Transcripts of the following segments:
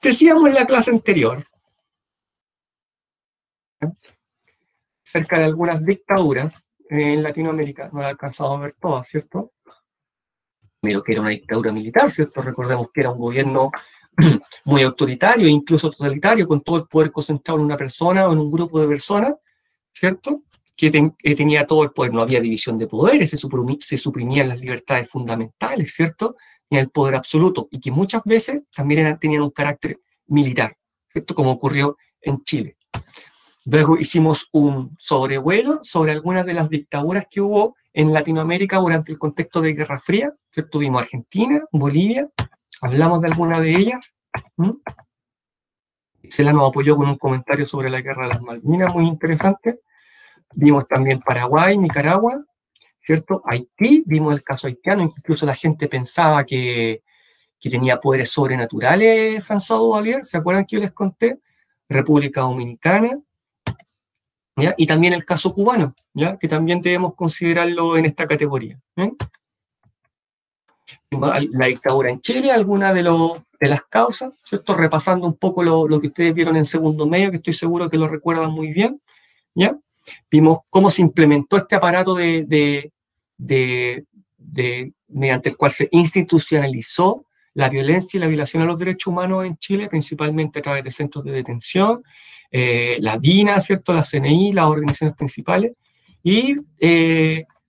Decíamos en la clase anterior, cerca de algunas dictaduras en Latinoamérica, no la alcanzamos a ver todas, ¿cierto? Primero que era una dictadura militar, ¿cierto? Recordemos que era un gobierno muy autoritario, incluso totalitario, con todo el poder concentrado en una persona o en un grupo de personas, ¿cierto? Que tenía todo el poder, no había división de poderes, se suprimían las libertades fundamentales, ¿cierto? Tenía el poder absoluto, y que muchas veces también tenían un carácter militar, ¿cierto? Como ocurrió en Chile. Luego hicimos un sobrevuelo sobre algunas de las dictaduras que hubo en Latinoamérica durante el contexto de Guerra Fría, ¿cierto? Vimos Argentina, Bolivia, hablamos de alguna de ellas. Gisela nos apoyó con un comentario sobre la Guerra de las Malvinas, muy interesante. Vimos también Paraguay, Nicaragua, ¿cierto? Haití, vimos el caso haitiano, incluso la gente pensaba que tenía poderes sobrenaturales François Duvalier, ¿se acuerdan que yo les conté? República Dominicana, ¿ya? Y también el caso cubano, ¿ya? Que también debemos considerarlo en esta categoría. La dictadura en Chile, algunas de las causas, ¿cierto? Repasando un poco lo que ustedes vieron en segundo medio, que estoy seguro que lo recuerdan muy bien, ¿ya? Vimos cómo se implementó este aparato mediante el cual se institucionalizó la violencia y la violación a los derechos humanos en Chile, principalmente a través de centros de detención, la DINA, ¿cierto? La CNI, las organizaciones principales, y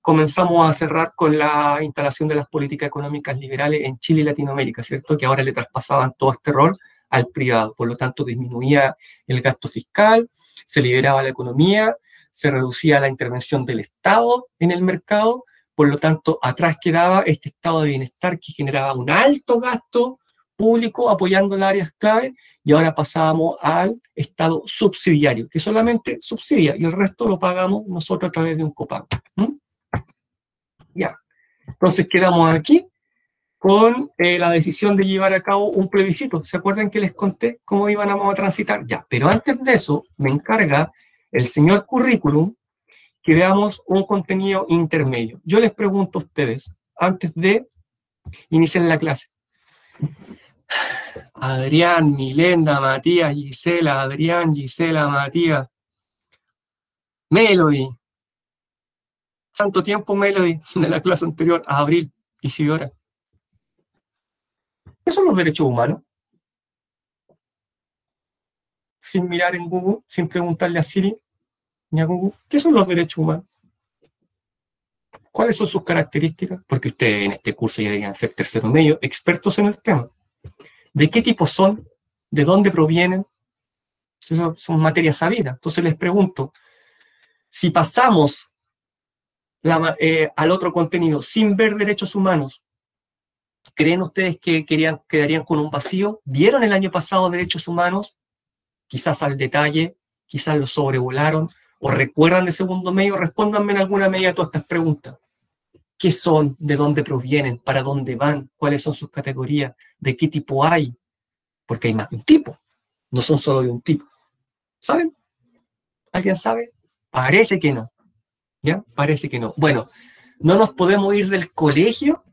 comenzamos a cerrar con la instalación de las políticas económicas liberales en Chile y Latinoamérica, ¿cierto? Que ahora le traspasaban todo este rol al privado, por lo tanto disminuía el gasto fiscal, se liberaba la economía, se reducía la intervención del Estado en el mercado, por lo tanto atrás quedaba este estado de bienestar que generaba un alto gasto público apoyando las áreas clave, y ahora pasábamos al estado subsidiario, que solamente subsidia y el resto lo pagamos nosotros a través de un copago. Ya, entonces quedamos aquí con la decisión de llevar a cabo un plebiscito. ¿Se acuerdan que les conté cómo íbamos a transitar? Ya, pero antes de eso me encarga el señor Currículum que veamos un contenido intermedio. Yo les pregunto a ustedes, antes de iniciar la clase, Adrián, Milena, Matías, Gisela, Adrián, Gisela, Matías, Melody, tanto tiempo Melody de la clase anterior, a Abril, Isidora. ¿Qué son los derechos humanos? Sin mirar en Google, sin preguntarle a Siri ni a Google, ¿qué son los derechos humanos? ¿Cuáles son sus características? Porque ustedes en este curso ya deberían ser tercero medio, expertos en el tema. ¿De qué tipo son? ¿De dónde provienen? Eso son materias sabidas. Entonces les pregunto, si pasamos al otro contenido sin ver derechos humanos, ¿creen ustedes que quedarían con un vacío? ¿Vieron el año pasado derechos humanos? Quizás al detalle, quizás lo sobrevolaron, o recuerdan de segundo medio. Respóndanme en alguna medida a todas estas preguntas. ¿Qué son? ¿De dónde provienen? ¿Para dónde van? ¿Cuáles son sus categorías? ¿De qué tipo hay? Porque hay más de un tipo, no son solo de un tipo. ¿Saben? ¿Alguien sabe? Parece que no. ¿Ya? Parece que no. Bueno, no nos podemos ir del colegio.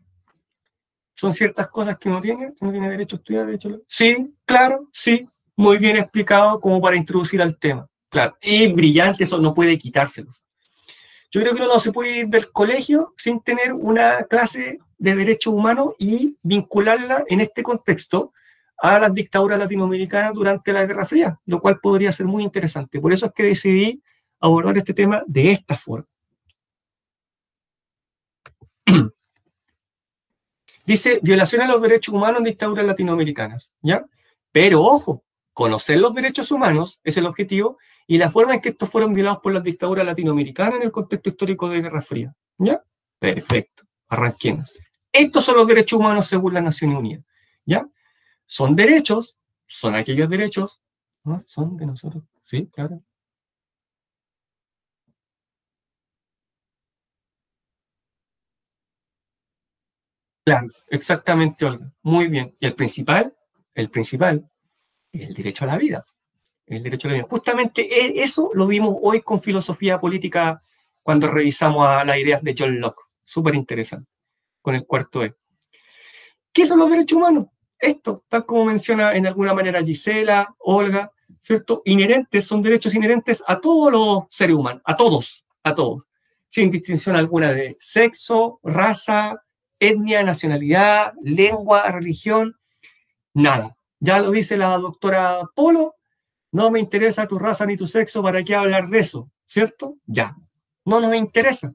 Son ciertas cosas que uno tiene derecho a estudiar, derecho. Sí, claro, sí. Muy bien explicado como para introducir al tema. Claro, es brillante, eso no puede quitárselos. Yo creo que uno no se puede ir del colegio sin tener una clase de derechos humanos y vincularla en este contexto a las dictaduras latinoamericanas durante la Guerra Fría, lo cual podría ser muy interesante. Por eso es que decidí abordar este tema de esta forma. Dice, violación a los derechos humanos en dictaduras latinoamericanas, ¿ya? Pero ojo, conocer los derechos humanos es el objetivo y la forma en que estos fueron violados por las dictaduras latinoamericanas en el contexto histórico de Guerra Fría, ¿ya? Perfecto, arranquemos. Estos son los derechos humanos según las Naciones Unidas, ¿ya? Son derechos, son aquellos derechos, ¿no? Son de nosotros, sí, claro. Claro, exactamente, Olga. Muy bien. Y el principal, el derecho a la vida. El derecho a la vida. Justamente eso lo vimos hoy con filosofía política cuando revisamos a las ideas de John Locke. Súper interesante, con el cuarto E. ¿Qué son los derechos humanos? esto, tal como menciona en alguna manera Gisela, Olga, ¿cierto? Inherentes, son derechos inherentes a todos los seres humanos, a todos, sin distinción alguna de sexo, raza, etnia, nacionalidad, lengua, religión, nada. Ya lo dice la doctora Polo, no me interesa tu raza ni tu sexo, ¿para qué hablar de eso? ¿Cierto? Ya, no nos interesa.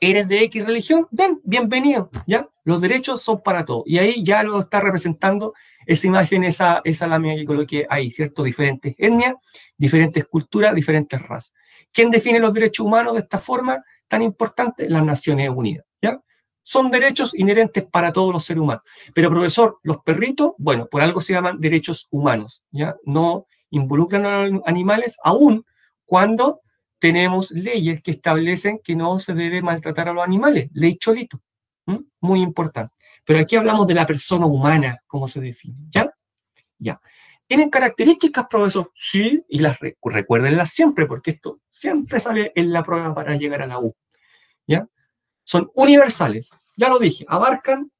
¿Eres de X religión? Ven, bienvenido, ¿ya? Los derechos son para todos. Y ahí ya lo está representando esa imagen, esa lámina que coloqué ahí, ¿cierto? Diferentes etnias, diferentes culturas, diferentes razas. ¿Quién define los derechos humanos de esta forma tan importante? Las Naciones Unidas, ¿ya? Son derechos inherentes para todos los seres humanos. Pero, profesor, los perritos, bueno, por algo se llaman derechos humanos, ¿ya? No involucran a los animales, aún cuando tenemos leyes que establecen que no se debe maltratar a los animales. Ley Cholito, muy importante. Pero aquí hablamos de la persona humana, cómo se define, ¿ya? Ya. ¿Tienen características, profesor? Sí, y recuérdenlas siempre, porque esto siempre sale en la prueba para llegar a la U, ¿ya? Son universales, ya lo dije, abarcan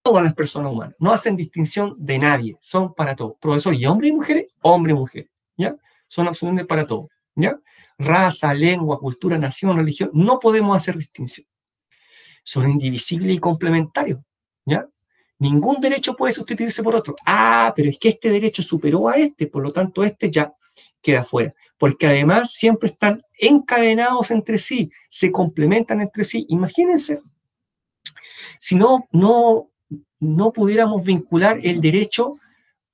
todas las personas humanas, no hacen distinción de nadie, son para todos. Profesor, ¿y hombres y mujeres? Hombre y mujer, ¿ya? Son absolutamente para todos, ¿ya? Raza, lengua, cultura, nación, religión, no podemos hacer distinción. Son indivisibles y complementarios, ¿ya? Ningún derecho puede sustituirse por otro. Ah, pero es que este derecho superó a este, por lo tanto este ya queda fuera. Porque además siempre están encadenados entre sí, se complementan entre sí. Imagínense, si no pudiéramos vincular el derecho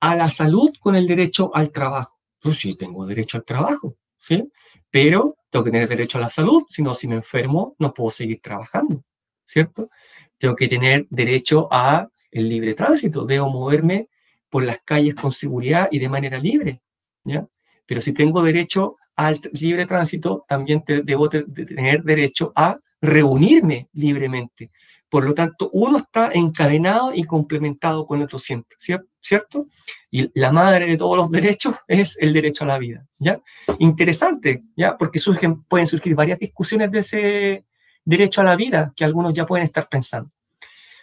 a la salud con el derecho al trabajo. Pues sí, tengo derecho al trabajo, ¿sí? Pero tengo que tener derecho a la salud, si no, si me enfermo, no puedo seguir trabajando, ¿cierto? Tengo que tener derecho a el libre tránsito, debo moverme por las calles con seguridad y de manera libre, ¿ya? Pero si tengo derecho al libre tránsito, también debo tener derecho a reunirme libremente. Por lo tanto, uno está encadenado y complementado con el otro siempre, ¿cierto? Y la madre de todos los derechos es el derecho a la vida, ¿ya? Interesante, ¿ya? Porque pueden surgir varias discusiones de ese derecho a la vida que algunos ya pueden estar pensando.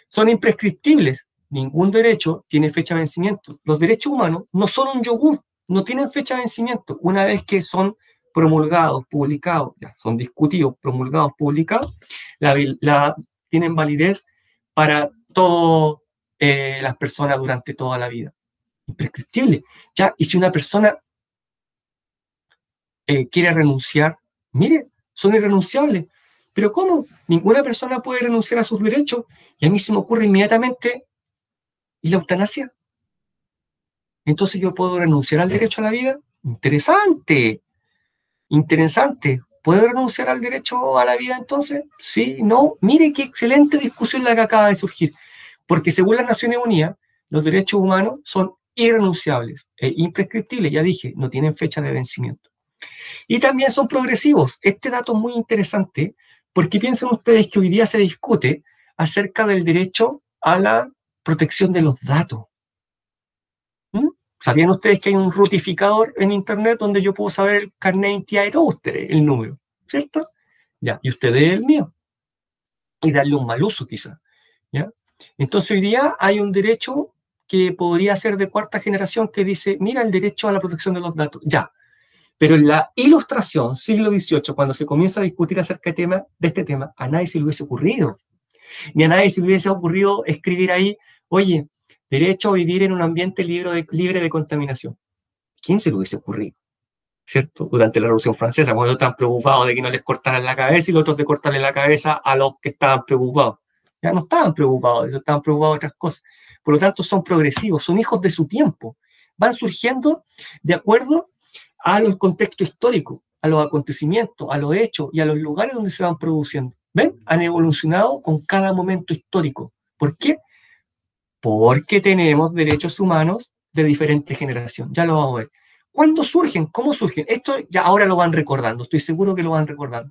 Son imprescriptibles. Ningún derecho tiene fecha de vencimiento. Los derechos humanos no son un yogur, no tienen fecha de vencimiento. Una vez que son promulgados, publicados, ya son discutidos, promulgados, publicados, tienen validez para todas las personas durante toda la vida. Imprescriptible. Ya, y si una persona quiere renunciar, mire, son irrenunciables. Pero ¿cómo? Ninguna persona puede renunciar a sus derechos. Y a mí se me ocurre inmediatamente, ¿y la eutanasia? Entonces yo puedo renunciar al derecho a la vida. Interesante, interesante. ¿Puedo renunciar al derecho a la vida entonces? Sí, no. Mire qué excelente discusión la que acaba de surgir. Porque según las Naciones Unidas, los derechos humanos son irrenunciables e imprescriptibles. Ya dije, no tienen fecha de vencimiento. Y también son progresivos. Este dato es muy interesante porque piensen ustedes que hoy día se discute acerca del derecho a la protección de los datos. ¿Sabían ustedes que hay un rutificador en Internet donde yo puedo saber el carnet de identidad de todos ustedes, el número, ¿cierto? Ya, y ustedes el mío. Y darle un mal uso quizá, ¿ya? Entonces hoy día hay un derecho que podría ser de cuarta generación que dice, mira, el derecho a la protección de los datos, ya. Pero en la Ilustración, siglo XVIII, cuando se comienza a discutir acerca de este tema, a nadie se le hubiese ocurrido. Ni a nadie se le hubiese ocurrido escribir ahí, oye, derecho a vivir en un ambiente libre de contaminación. ¿Quién se le hubiese ocurrido? ¿Cierto? Durante la Revolución Francesa, cuando estaban preocupados de que no les cortaran la cabeza y los otros de cortarle la cabeza a los que estaban preocupados. Ya no estaban preocupados de eso, estaban preocupados de otras cosas. Por lo tanto, son progresivos, son hijos de su tiempo. Van surgiendo de acuerdo a los contextos históricos, a los acontecimientos, a los hechos y a los lugares donde se van produciendo. ¿Ven? Han evolucionado con cada momento histórico. ¿Por qué? Porque tenemos derechos humanos de diferente generación. Ya lo vamos a ver. ¿Cuándo surgen? ¿Cómo surgen? Esto ya ahora lo van recordando, estoy seguro que lo van recordando.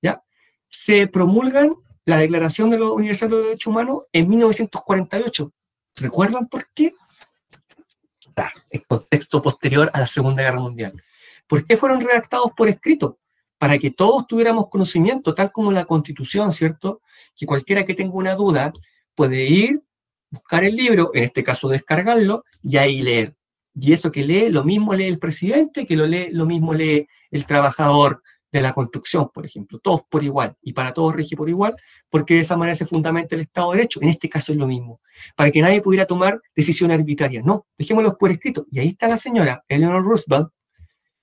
¿Ya? Se promulgan la Declaración de los Universal de los Derechos Humanos en 1948. ¿Recuerdan por qué? Claro, el contexto posterior a la Segunda Guerra Mundial. ¿Por qué fueron redactados por escrito? Para que todos tuviéramos conocimiento, tal como la Constitución, ¿cierto? Que cualquiera que tenga una duda puede ir buscar el libro, en este caso descargarlo, y ahí leer. Y eso que lee, lo mismo lee el presidente, que lo mismo lee el trabajador de la construcción, por ejemplo. Todos por igual, y para todos rige por igual, porque de esa manera se fundamenta el Estado de Derecho. En este caso es lo mismo. Para que nadie pudiera tomar decisiones arbitrarias. No, dejémoslos por escrito. Y ahí está la señora Eleanor Roosevelt,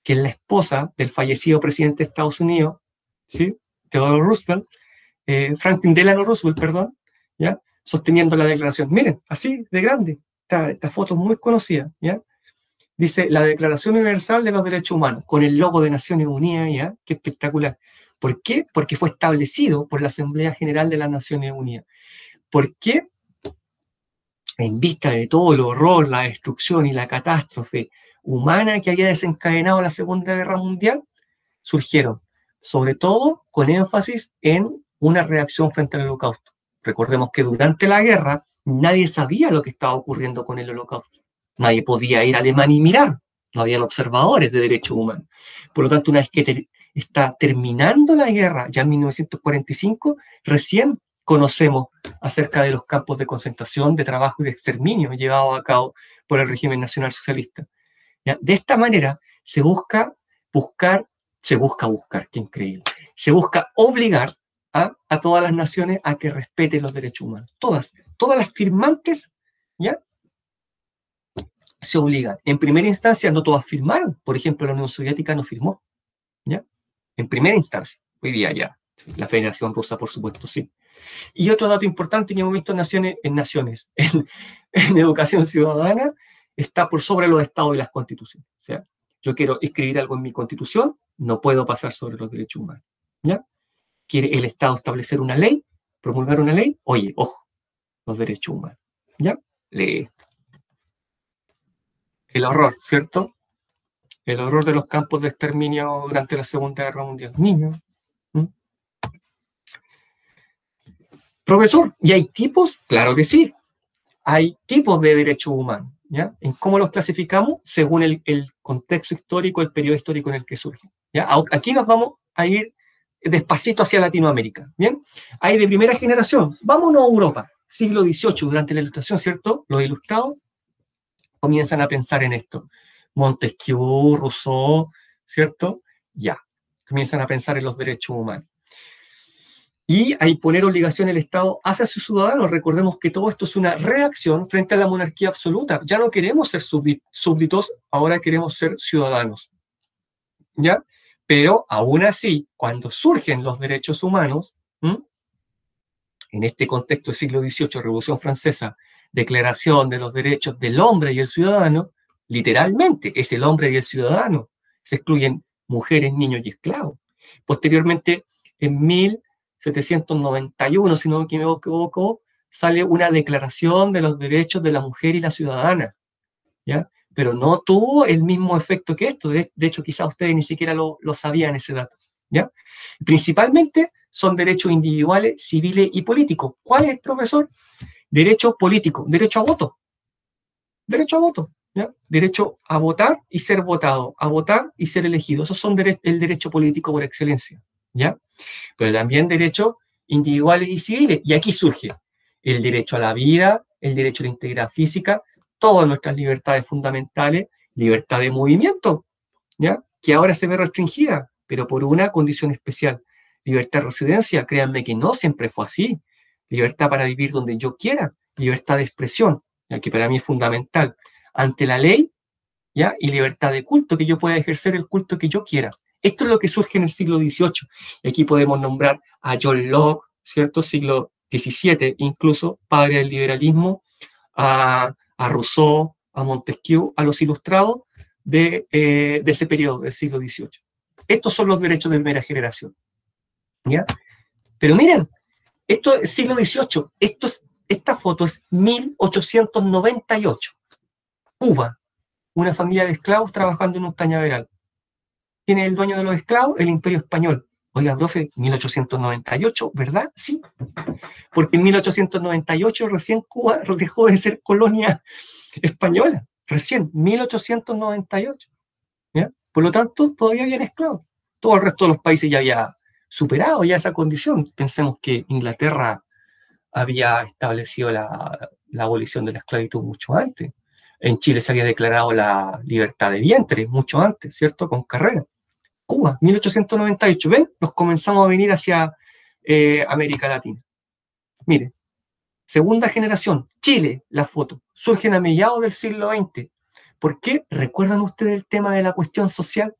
que es la esposa del fallecido presidente de Estados Unidos, ¿sí? Theodore Roosevelt, Franklin Delano Roosevelt, perdón, ¿ya? Sosteniendo la declaración. Miren, así de grande. Esta foto es muy conocida, ¿ya? Dice la Declaración Universal de los Derechos Humanos, con el logo de Naciones Unidas, ¿ya? Qué espectacular. ¿Por qué? Porque fue establecido por la Asamblea General de las Naciones Unidas. ¿Por qué? En vista de todo el horror, la destrucción y la catástrofe humana que había desencadenado la Segunda Guerra Mundial, surgieron, sobre todo con énfasis en una reacción frente al Holocausto. Recordemos que durante la guerra nadie sabía lo que estaba ocurriendo con el Holocausto. Nadie podía ir a Alemania y mirar. No habían observadores de derechos humanos. Por lo tanto, una vez que está terminando la guerra, ya en 1945, recién conocemos acerca de los campos de concentración, de trabajo y de exterminio llevados a cabo por el régimen nacional socialista. ¿Ya? De esta manera se busca buscar, qué increíble, se busca obligar a todas las naciones a que respeten los derechos humanos. Todas las firmantes, ¿ya? Se obligan. En primera instancia no todas firmaron. Por ejemplo, la Unión Soviética no firmó, ¿ya? En primera instancia. Hoy día ya. La Federación Rusa, por supuesto, sí. Y otro dato importante que hemos visto en educación ciudadana, está por sobre los estados y las constituciones. O sea, yo quiero escribir algo en mi constitución, no puedo pasar sobre los derechos humanos, ¿ya? Quiere el Estado establecer una ley, promulgar una ley, oye, ojo, los derechos humanos, ¿ya? Lee esto. El horror, ¿cierto? El horror de los campos de exterminio durante la Segunda Guerra Mundial. Niños. Profesor, ¿y hay tipos? Claro que sí. Hay tipos de derechos humanos, ¿ya? ¿En cómo los clasificamos? Según el contexto histórico, el periodo histórico en el que surgen, ¿ya? Aquí nos vamos a ir despacito hacia Latinoamérica, ¿bien? Hay de primera generación. Vámonos a Europa, siglo XVIII, durante la Ilustración, ¿cierto? Los ilustrados comienzan a pensar en esto. Montesquieu, Rousseau, ¿cierto? Ya, comienzan a pensar en los derechos humanos. Y a imponer obligación el Estado hacia sus ciudadanos. Recordemos que todo esto es una reacción frente a la monarquía absoluta. Ya no queremos ser súbditos, ahora queremos ser ciudadanos, ¿ya? Pero aún así, cuando surgen los derechos humanos, en este contexto del siglo XVIII, Revolución Francesa, Declaración de los Derechos del Hombre y el Ciudadano, literalmente es el hombre y el ciudadano. Se excluyen mujeres, niños y esclavos. Posteriormente, en 1791, si no me equivoco, sale una declaración de los derechos de la mujer y la ciudadana, ¿ya? Pero no tuvo el mismo efecto que esto. De hecho, quizás ustedes ni siquiera lo sabían ese dato, ¿ya? Principalmente son derechos individuales, civiles y políticos. ¿Cuál es, profesor? Derecho político, derecho a voto. Derecho a voto, ¿ya? Derecho a votar y ser votado, a votar y ser elegido. Esos son el derecho político por excelencia, ¿ya? Pero también derechos individuales y civiles. Y aquí surge el derecho a la vida, el derecho a la integridad física, todas nuestras libertades fundamentales, libertad de movimiento, ¿ya? Que ahora se ve restringida, pero por una condición especial. Libertad de residencia, créanme que no siempre fue así. Libertad para vivir donde yo quiera, libertad de expresión, ya que para mí es fundamental, ante la ley, ¿ya? Y libertad de culto, que yo pueda ejercer el culto que yo quiera. Esto es lo que surge en el siglo XVIII. Y aquí podemos nombrar a John Locke, ¿cierto? Siglo XVII, incluso, padre del liberalismo, a Rousseau, a Montesquieu, a los ilustrados de ese periodo del siglo XVIII. Estos son los derechos de primera generación, ¿ya? Pero miren, esto es siglo XVIII, esta foto es 1898. Cuba, una familia de esclavos trabajando en un cañaveral. ¿Quién es el dueño de los esclavos? El Imperio Español. Oiga, profe, 1898, ¿verdad? Sí. Porque en 1898 recién Cuba dejó de ser colonia española. Recién, 1898. ¿Ya? Por lo tanto, todavía habían esclavos. Todo el resto de los países ya había superado ya esa condición. Pensemos que Inglaterra había establecido la la abolición de la esclavitud mucho antes. En Chile se había declarado la libertad de vientre mucho antes, ¿cierto? Con Carrera. Cuba, 1898. ¿Ven? Nos comenzamos a venir hacia América Latina. Miren, segunda generación, Chile, la foto, surgen a mediados del siglo XX. ¿Por qué? ¿Recuerdan ustedes el tema de la cuestión social?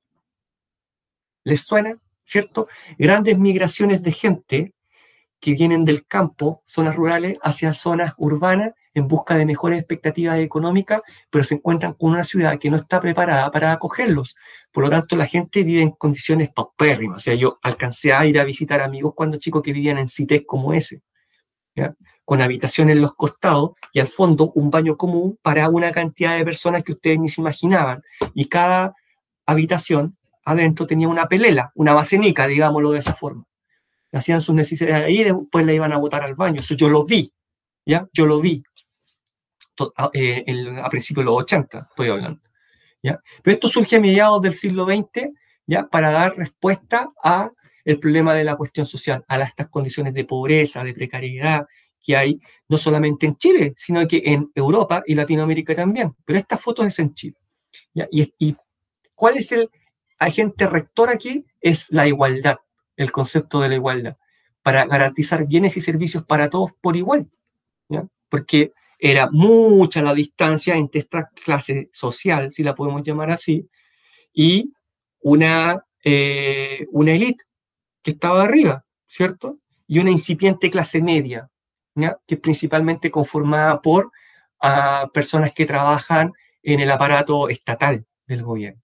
¿Les suena? ¿Cierto? Grandes migraciones de gente que vienen del campo, zonas rurales, hacia zonas urbanas en busca de mejores expectativas económicas, pero se encuentran con una ciudad que no está preparada para acogerlos. Por lo tanto, la gente vive en condiciones paupérrimas. O sea, yo alcancé a ir a visitar amigos cuando chico que vivían en CITES como ese, ¿ya? Con habitaciones en los costados y al fondo un baño común para una cantidad de personas que ustedes ni se imaginaban. Y cada habitación adentro tenía una pelela, una basenica, digámoslo de esa forma. Hacían sus necesidades ahí y después la iban a botar al baño. Eso yo lo vi, ¿ya? Yo lo vi a principios de los 80, estoy hablando, ¿ya? Pero esto surge a mediados del siglo XX, ¿ya? Para dar respuesta a el problema de la cuestión social, a estas condiciones de pobreza, de precariedad que hay, no solamente en Chile, sino que en Europa y Latinoamérica también. Pero esta foto es en Chile, ¿ya? Y ¿cuál es el agente rector aquí? Es la igualdad, el concepto de la igualdad, para garantizar bienes y servicios para todos por igual, ¿ya? Porque era mucha la distancia entre esta clase social, si la podemos llamar así, y una élite que estaba arriba, ¿cierto? Y una incipiente clase media, ¿ya? Que es principalmente conformada por personas que trabajan en el aparato estatal del gobierno.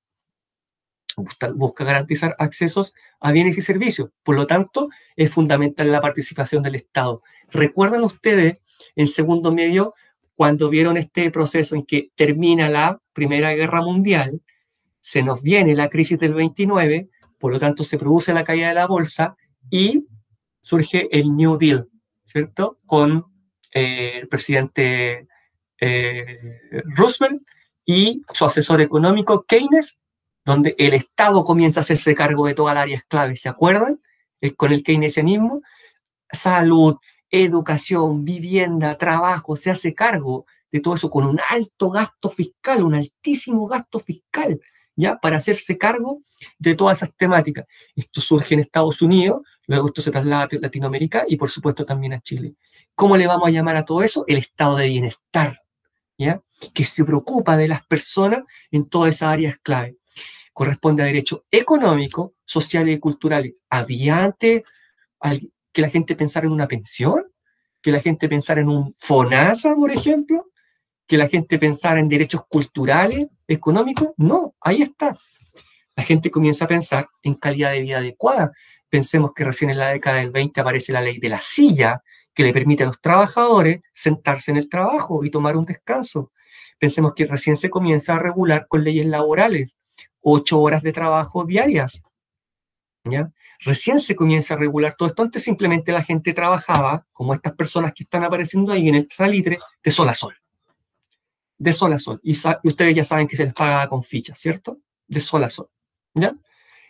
Busca garantizar accesos a bienes y servicios. Por lo tanto, es fundamental la participación del Estado. ¿Recuerdan ustedes, en segundo medio, cuando vieron este proceso en que termina la Primera Guerra Mundial, se nos viene la crisis del 29, por lo tanto se produce la caída de la bolsa y surge el New Deal, ¿cierto? Con el presidente Roosevelt y su asesor económico Keynes, donde el Estado comienza a hacerse cargo de todas las áreas claves, ¿se acuerdan? Con el keynesianismo, salud, educación, vivienda, trabajo, se hace cargo de todo eso con un alto gasto fiscal, un altísimo gasto fiscal, ¿ya? Para hacerse cargo de todas esas temáticas. Esto surge en Estados Unidos, luego esto se traslada a Latinoamérica y por supuesto también a Chile. ¿Cómo le vamos a llamar a todo eso? El estado de bienestar, ¿ya? Que se preocupa de las personas en todas esas áreas clave. Corresponde a derechos económicos, sociales y culturales. ¿Había antes que la gente pensara en una pensión? ¿Que la gente pensara en un FONASA, por ejemplo? ¿Que la gente pensara en derechos culturales, económicos? No, ahí está. La gente comienza a pensar en calidad de vida adecuada. Pensemos que recién en la década del 20 aparece la ley de la silla, que le permite a los trabajadores sentarse en el trabajo y tomar un descanso. Pensemos que recién se comienza a regular con leyes laborales, 8 horas de trabajo diarias, ¿ya? Recién se comienza a regular todo esto. Antes simplemente la gente trabajaba, como estas personas que están apareciendo ahí en el salitre, de sol a sol. De sol a sol. Y ustedes ya saben que se les paga con fichas, ¿cierto? De sol a sol, ¿ya?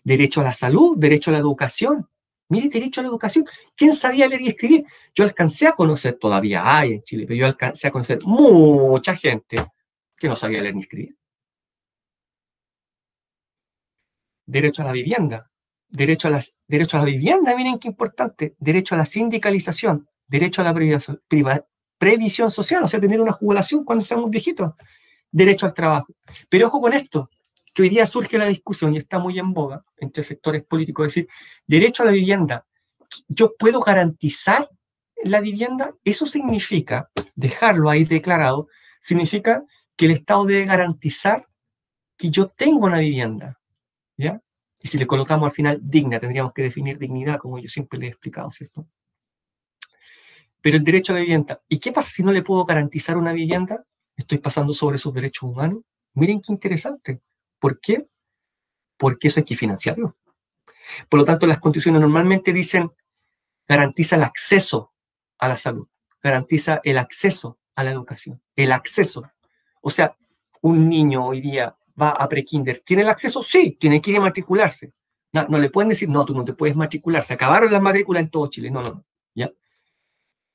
Derecho a la salud, derecho a la educación. Mire, derecho a la educación. ¿Quién sabía leer y escribir? Yo alcancé a conocer, todavía hay en Chile, pero yo alcancé a conocer mucha gente que no sabía leer ni escribir. Derecho a la vivienda. Derecho a la vivienda, miren qué importante. Derecho a la sindicalización. Derecho a la previsión social, o sea, tener una jubilación cuando seamos viejitos. Derecho al trabajo. Pero ojo con esto, que hoy día surge la discusión y está muy en boga entre sectores políticos, es decir, derecho a la vivienda. ¿Yo puedo garantizar la vivienda? Eso significa, dejarlo ahí declarado, significa que el Estado debe garantizar que yo tengo una vivienda, ¿ya? Y si le colocamos al final digna, tendríamos que definir dignidad, como yo siempre le he explicado, ¿cierto? Pero el derecho a la vivienda, ¿y qué pasa si no le puedo garantizar una vivienda? Estoy pasando sobre sus derechos humanos. Miren qué interesante. ¿Por qué? Porque eso hay que financiarlo. Por lo tanto, las constituciones normalmente dicen garantiza el acceso a la salud, garantiza el acceso a la educación, el acceso. O sea, un niño hoy día va a prekinder, ¿tiene el acceso? Sí, tiene que ir a matricularse. No, no le pueden decir, no, tú no te puedes matricular, se acabaron las matrículas en todo Chile. No, no, no, ¿ya?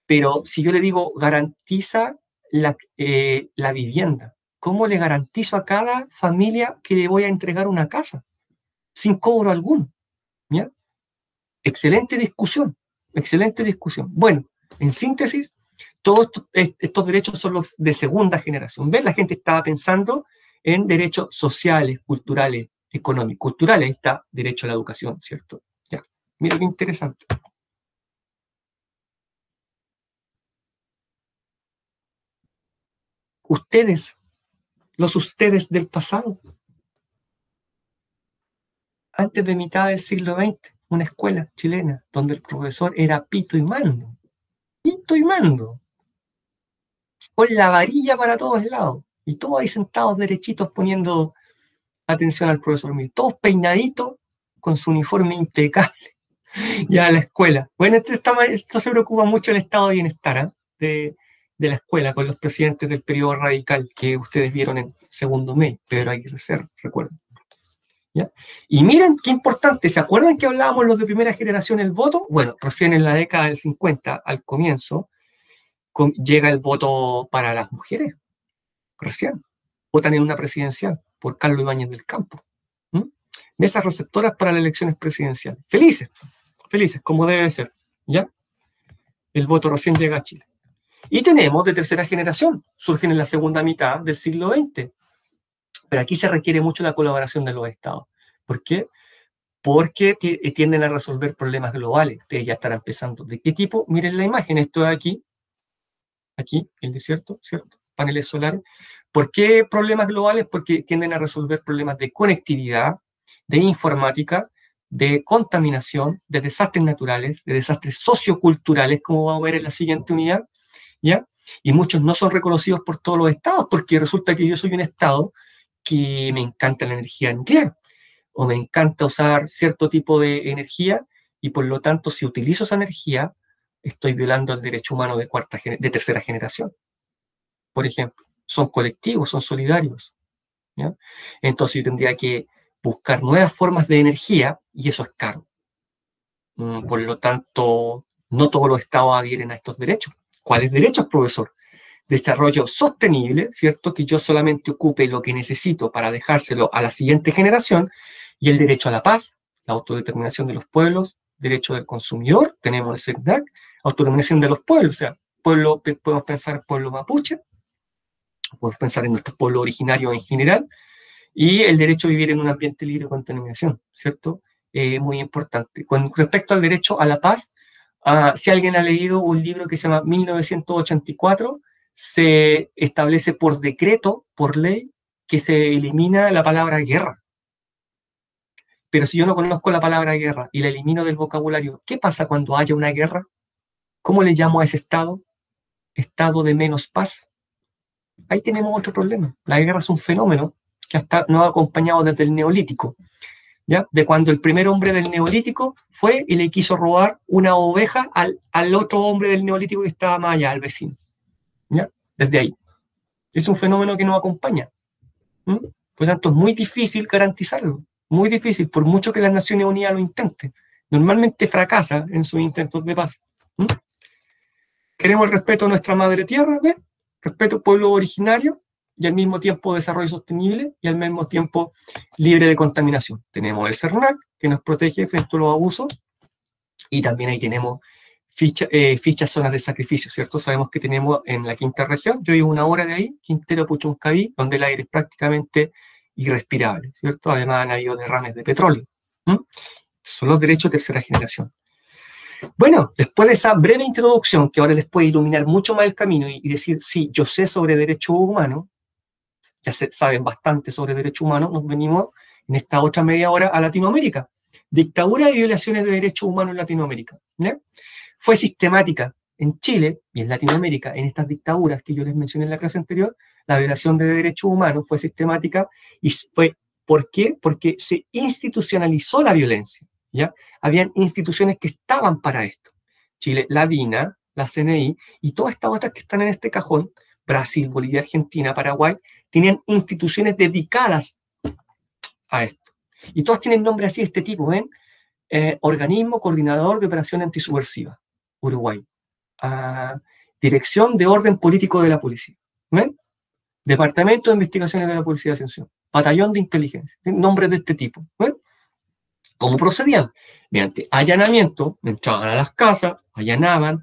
Pero si yo le digo, garantiza la vivienda? ¿Cómo le garantizo a cada familia que le voy a entregar una casa? Sin cobro alguno. ¿Ya? Excelente discusión, excelente discusión. Bueno, en síntesis, todos estos derechos son los de segunda generación. ¿Ves? La gente estaba pensando en derechos sociales, culturales, económicos. Culturales, ahí está derecho a la educación, ¿cierto? Ya, mira qué interesante. Ustedes, los ustedes del pasado, antes de mitad del siglo XX, una escuela chilena donde el profesor era pito y mando. Pito y mando. Con la varilla para todos lados. Y todos ahí sentados derechitos poniendo atención al profesor Mil. Todos peinaditos, con su uniforme impecable, ya a la escuela. Bueno, esto se preocupa mucho el estado de bienestar, ¿eh? de la escuela, con los presidentes del periodo radical que ustedes vieron en segundo mes, Pedro Aguirre Cerda, recuerden. ¿Ya? Y miren qué importante, ¿se acuerdan que hablábamos los de primera generación el voto? Bueno, recién en la década del 50, al comienzo, llega el voto para las mujeres, recién. Votan en una presidencial por Carlos Ibáñez del Campo. Mesas receptoras para las elecciones presidenciales. Felices, felices, como debe ser. ¿Ya? El voto recién llega a Chile. Y tenemos de tercera generación, surgen en la segunda mitad del siglo XX. Pero aquí se requiere mucho la colaboración de los estados. ¿Por qué? Porque tienden a resolver problemas globales. Ustedes ya estarán pensando, ¿de qué tipo? Miren la imagen, esto de aquí, el desierto, ¿cierto? Paneles solares. ¿Por qué problemas globales? Porque tienden a resolver problemas de conectividad, de informática, de contaminación, de desastres naturales, de desastres socioculturales, como vamos a ver en la siguiente unidad, ¿ya? Y muchos no son reconocidos por todos los estados, porque resulta que yo soy un estado que me encanta la energía nuclear, o me encanta usar cierto tipo de energía, y por lo tanto, si utilizo esa energía, estoy violando el derecho humano de tercera generación. Por ejemplo, son colectivos, son solidarios. ¿Ya? Entonces yo tendría que buscar nuevas formas de energía y eso es caro. Por lo tanto, no todos los estados adhieren a estos derechos. ¿Cuáles derechos, profesor? Desarrollo sostenible, ¿cierto? Que yo solamente ocupe lo que necesito para dejárselo a la siguiente generación, y el derecho a la paz, la autodeterminación de los pueblos, derecho del consumidor, tenemos el CERDAC, autodeterminación de los pueblos, o sea, podemos pensar en pueblo mapuche, podemos pensar en nuestros pueblos originarios en general, y el derecho a vivir en un ambiente libre de contaminación, ¿cierto? Muy importante. Con respecto al derecho a la paz, si alguien ha leído un libro que se llama 1984, se establece por decreto, por ley, que se elimina la palabra guerra. Pero si yo no conozco la palabra guerra y la elimino del vocabulario, ¿qué pasa cuando haya una guerra? ¿Cómo le llamo a ese estado? Estado de menos paz. Ahí tenemos otro problema. La guerra es un fenómeno que hasta nos ha acompañado desde el Neolítico, ¿ya? De cuando el primer hombre del Neolítico fue y le quiso robar una oveja al otro hombre del Neolítico que estaba más allá, al vecino, ¿ya? Desde ahí. Es un fenómeno que nos acompaña. Por lo tanto, es muy difícil garantizarlo. Muy difícil, por mucho que las Naciones Unidas lo intenten. Normalmente fracasa en sus intentos de paz. Queremos el respeto a nuestra madre tierra, ¿ves? Respeto al pueblo originario, y al mismo tiempo desarrollo sostenible, y al mismo tiempo libre de contaminación. Tenemos el CERNAC, que nos protege frente a los abusos, y también ahí tenemos fichas zonas de sacrificio, ¿cierto? Sabemos que tenemos en la quinta región, yo vivo 1 hora de ahí, Quintero Puchuncaví, donde el aire es prácticamente irrespirable, ¿cierto? Además han habido derrames de petróleo. Son los derechos de tercera generación. Bueno, después de esa breve introducción, que ahora les puede iluminar mucho más el camino y decir, sí, yo sé sobre derechos humanos, ya saben bastante sobre derechos humanos, nos venimos en esta otra media hora a Latinoamérica. Dictadura y violaciones de derechos humanos en Latinoamérica. ¿Ya? Fue sistemática en Chile y en Latinoamérica, en estas dictaduras que yo les mencioné en la clase anterior, la violación de derechos humanos fue sistemática. Y ¿por qué? Porque se institucionalizó la violencia. ¿Ya? Habían instituciones que estaban para esto. Chile, la DINA, la CNI y todas estas otras que están en este cajón, Brasil, Bolivia, Argentina, Paraguay, tenían instituciones dedicadas a esto. Y todas tienen nombre así de este tipo, ¿ven? Organismo Coordinador de Operación Antisubversiva, Uruguay. Dirección de Orden Político de la Policía. Departamento de Investigaciones de la Policía de Ascensión, Batallón de Inteligencia, nombres de este tipo. Bueno, ¿cómo procedían? Mediante allanamiento, entraban a las casas, allanaban,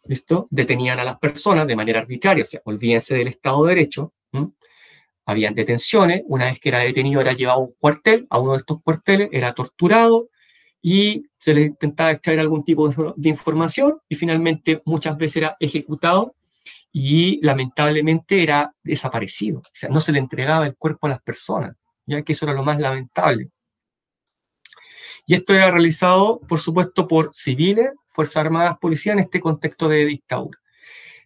¿listo? Detenían a las personas de manera arbitraria, o sea, olvídense del Estado de Derecho. Habían detenciones, una vez que era detenido era llevado a un cuartel, a uno de estos cuarteles, era torturado y se le intentaba extraer algún tipo de información y finalmente muchas veces era ejecutado y lamentablemente era desaparecido. O sea, no se le entregaba el cuerpo a las personas, ya que eso era lo más lamentable. Y esto era realizado, por supuesto, por civiles, Fuerzas Armadas, Policía, en este contexto de dictadura.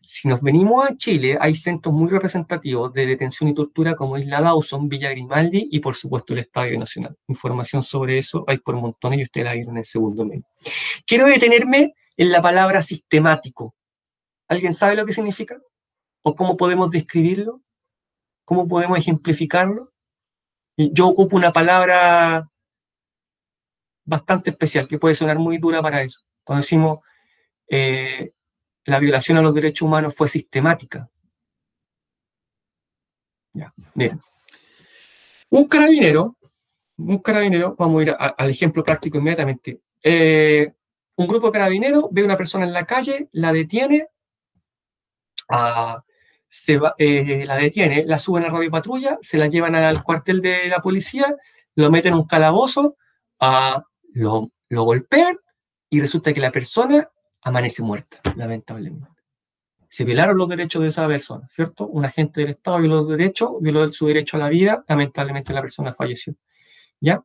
Si nos venimos a Chile, hay centros muy representativos de detención y tortura como Isla Dawson, Villa Grimaldi y, por supuesto, el Estadio Nacional. Información sobre eso hay por montones y ustedes la vieron en el segundo medio. Quiero detenerme en la palabra sistemático. ¿Alguien sabe lo que significa? ¿O cómo podemos describirlo? ¿Cómo podemos ejemplificarlo? Yo ocupo una palabra bastante especial que puede sonar muy dura para eso. Cuando decimos la violación a los derechos humanos fue sistemática. Ya, miren. Un carabinero, vamos a ir al ejemplo práctico inmediatamente. Un grupo de carabineros ve a una persona en la calle, la detiene, la detiene, la suben a la radiopatrulla, se la llevan al cuartel de la policía, lo meten en un calabozo, lo golpean y resulta que la persona amanece muerta, lamentablemente. Se violaron los derechos de esa persona, ¿cierto? Un agente del Estado violó su derecho a la vida, lamentablemente la persona falleció. ¿Ya?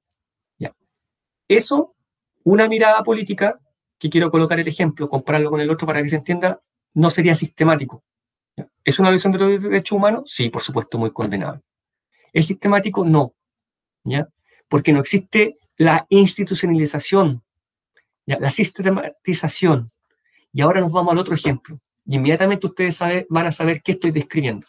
Ya. Eso, una mirada política, que quiero colocar el ejemplo, compararlo con el otro para que se entienda, no sería sistemático. ¿Ya? ¿Es una violación de los derechos humanos? Sí, por supuesto, muy condenable. ¿Es sistemático? No. ¿Ya? Porque no existe la institucionalización, ¿ya? La sistematización. Y ahora nos vamos al otro ejemplo. Y inmediatamente ustedes van a saber qué estoy describiendo.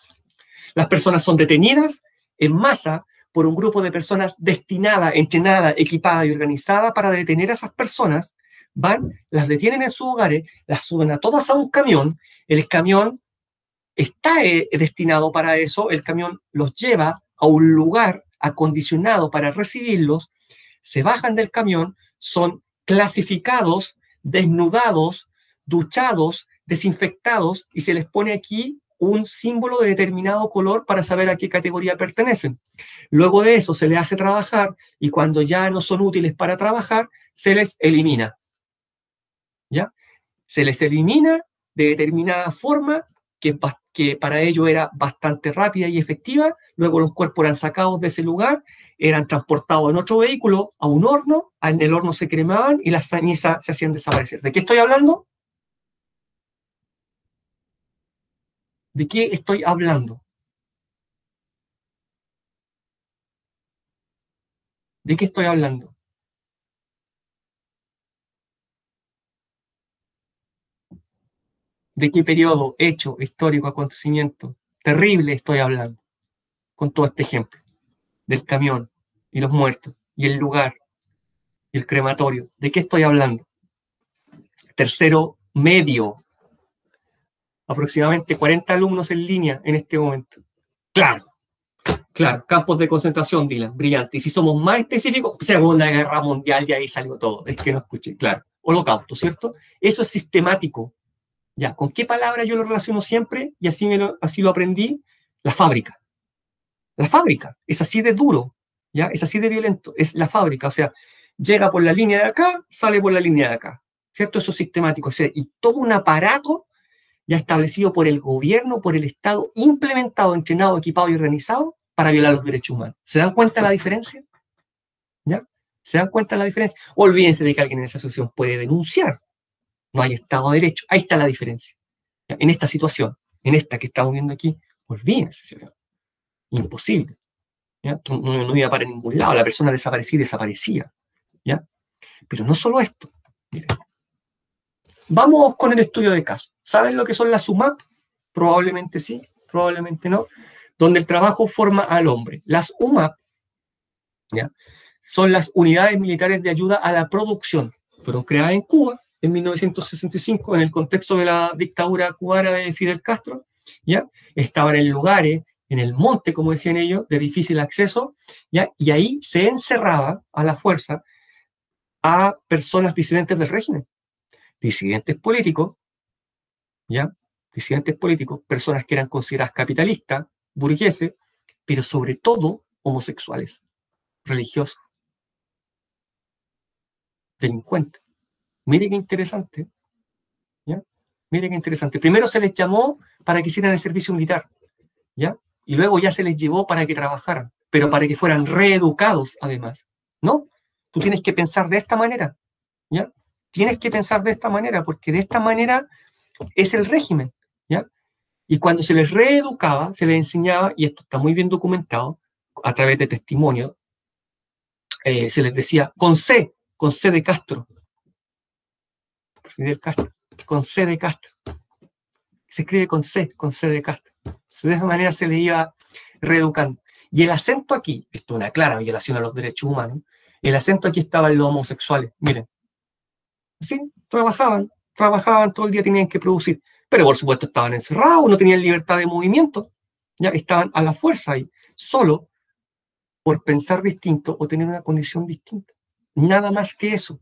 Las personas son detenidas en masa por un grupo de personas destinada, entrenada, equipada y organizada para detener a esas personas. Van, las detienen en sus hogares, las suben a todas a un camión. El camión está destinado para eso. El camión los lleva a un lugar acondicionado para recibirlos. Se bajan del camión, son clasificados, desnudados, duchados, desinfectados y se les pone aquí un símbolo de determinado color para saber a qué categoría pertenecen. Luego de eso se les hace trabajar y cuando ya no son útiles para trabajar, se les elimina. ¿Ya? Se les elimina de determinada forma que para ello era bastante rápida y efectiva. Luego los cuerpos eran sacados de ese lugar, eran transportados en otro vehículo a un horno, en el horno se cremaban y las cenizas se hacían desaparecer. ¿De qué estoy hablando? ¿De qué estoy hablando? ¿De qué estoy hablando? ¿De qué periodo, hecho, histórico, acontecimiento terrible estoy hablando? Con todo este ejemplo del camión y los muertos y el lugar y el crematorio. ¿De qué estoy hablando? Tercero medio. Aproximadamente 40 alumnos en línea en este momento. Claro, claro, campos de concentración, Dylan, brillante. Y si somos más específicos, Segunda Guerra Mundial, y ahí salió todo. Es que no escuché, claro. Holocausto, ¿cierto? Eso es sistemático. Ya, ¿con qué palabra yo lo relaciono siempre? Y así lo aprendí. La fábrica. La fábrica. Es así de duro, ¿ya? Es así de violento. Es la fábrica. O sea, llega por la línea de acá, sale por la línea de acá. ¿Cierto? Eso es sistemático. O sea, y todo un aparato ya establecido por el gobierno, por el Estado, implementado, entrenado, equipado y organizado para violar los derechos humanos. ¿Se dan cuenta de la diferencia? ¿Ya? ¿Se dan cuenta de la diferencia? Olvídense de que alguien en esa situación puede denunciar. No hay Estado de Derecho. Ahí está la diferencia. ¿Ya? En esta situación, en esta que estamos viendo aquí, olvídense, señor. Imposible. ¿Ya? No iba para ningún lado. La persona desaparecía. ¿Ya? Pero no solo esto. Miren. Vamos con el estudio de caso. ¿Saben lo que son las UMAP? Probablemente sí, probablemente no. Donde el trabajo forma al hombre. Las UMAP, ¿ya?, son las unidades militares de ayuda a la producción. Fueron creadas en Cuba en 1965 en el contexto de la dictadura cubana de Fidel Castro. ¿Ya? Estaban en lugares en el monte, como decían ellos, de difícil acceso, ¿ya? Y ahí se encerraba a la fuerza a personas disidentes del régimen, disidentes políticos, ¿ya? Disidentes políticos, personas que eran consideradas capitalistas, burgueses, pero sobre todo homosexuales, religiosos, delincuentes. Mire qué interesante, ¿ya? Mire qué interesante. Primero se les llamó para que hicieran el servicio militar, ¿ya? Y luego ya se les llevó para que trabajaran, pero para que fueran reeducados además, ¿no? Tú tienes que pensar de esta manera, ¿ya? Tienes que pensar de esta manera, porque de esta manera es el régimen, ¿ya? Y cuando se les reeducaba, se les enseñaba, y esto está muy bien documentado, a través de testimonios, se les decía con C de Castro, Fidel Castro, con C de Castro. Se escribe con C de Castro. De esa manera se le iba reeducando. Y el acento aquí, esto es una clara violación a los derechos humanos, el acento aquí estaba en los homosexuales. Miren, sí, trabajaban todo el día, tenían que producir, pero por supuesto estaban encerrados, no tenían libertad de movimiento, ya estaban a la fuerza ahí, solo por pensar distinto o tener una condición distinta. Nada más que eso.